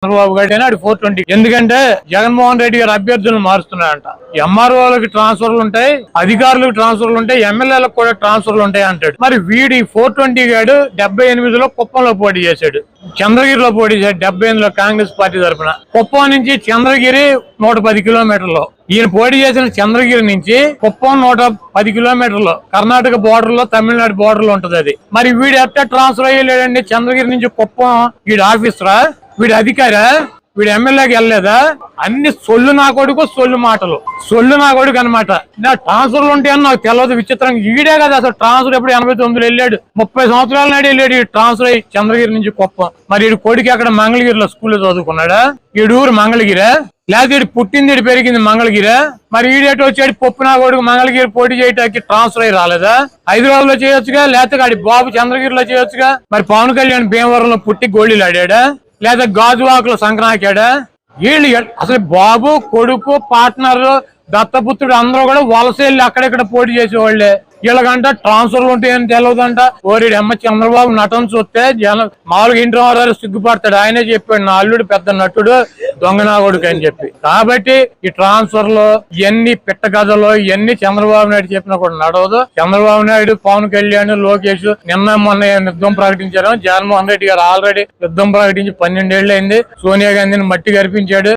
చంద్రబాబు గారు అది 420. ఎందుకంటే జగన్మోహన్ రెడ్డి గారు అభ్యర్థులను మారుస్తున్నాడంట. ఎంఆర్ఓలకి ట్రాన్స్ఫర్లు ఉంటాయి, అధికారులకు ట్రాన్స్ఫర్లు ఉంటాయి, ఎమ్మెల్యేలకు కూడా ట్రాన్స్ఫర్లు ఉంటాయి అంటాడు. మరి వీడి 420 గాడు 78లో కుప్పంలో పోటీ చేశాడు, చంద్రగిరిలో పోటీ చేశాడు 78లో కాంగ్రెస్ పార్టీ తరఫున. కుప్పం నుంచి చంద్రగిరి 110 కిలోమీటర్లు. ఈయన పోటీ చేసిన చంద్రగిరి నుంచి కుప్పం 110 కిలోమీటర్లు కర్ణాటక బోర్డర్ లో, తమిళనాడు బోర్డర్ లో ఉంటది అది. మరి వీడు ఎట్లా ట్రాన్స్ఫర్ అయ్యలేడండి? చంద్రగిరి నుంచి కుప్పం వీడి ఆఫీసరా, వీడి అధికారా, వీడు ఎమ్మెల్యేకి వెళ్ళలేదా? అన్ని సొల్లు నా కొడుకు, సొల్లు మాటలు, సొల్లు నా కొడుకు అనమాట. నా ట్రాన్స్ఫర్లు ఉంటాయని నాకు తెలియదు. విచిత్రంగా ఈడే కదా అసలు ట్రాన్స్ఫర్ ఎప్పుడు 89లో వెళ్ళాడు, 30 సంవత్సరాల నాడు వెళ్ళాడు ఈ ట్రాన్స్ఫర్ అయ్యి చంద్రగిరి నుంచి కుప్పం. మరి ఈ కొడుకు అక్కడ మంగళగిరిలో స్కూల్లో చదువుకున్నాడా? ఈడు ఊరు మంగళగిరా, లేకపోతే ఈడు పుట్టింది ఈడు పెరిగింది మంగళగిరా? మరి ఈడేటో వచ్చాడు పప్పు నా కొడుకు మంగళగిరి పోటీ చేయడానికి ట్రాన్స్ఫర్ అయ్యి రాలేదా? హైదరాబాద్ లో చేయొచ్చుగా, లేకపోతే ఆడి బాబు చంద్రగిరిలో చేయొచ్చుగా. మరి పవన్ కళ్యాణ్ భీమవరంలో పుట్టి గోళీలు ఆడాడా, లేదా గాజువాకలో సంక్రాంతాడా? వీళ్ళు అసలు బాబు, కొడుకు, పార్ట్నర్, దత్తపుత్రుడు అందరూ కూడా వలస వెళ్ళి అక్కడెక్కడ పోటీ చేసేవాళ్లే. వీళ్ళకంట ట్రాన్స్ఫర్లు ఉంటాయని తెలియదంట. ఓరిడి అమ్మ చంద్రబాబు నటన చూస్తే జనం మామూలుగా ఇంటి వారు సిగ్గుపడతాడు. ఆయనే చెప్పాడు నా అల్లుడు పెద్ద నటుడు, దొంగనాగోడుకు అని చెప్పి. కాబట్టి ఈ ట్రాన్స్ఫర్లు ఇవన్నీ పిట్ట కథలు, ఇవన్నీ చంద్రబాబు నాయుడు చెప్పినా కూడా నడవదు. చంద్రబాబు నాయుడు, పవన్ కళ్యాణ్, లోకేష్ నిన్న మొన్న యుద్ధం ప్రకటించారు. జగన్మోహన్ రెడ్డి గారు ఆల్రెడీ యుద్ధం ప్రకటించి 12 ఏళ్ళు అయింది. సోనియా గాంధీని మట్టి గరిపించాడు.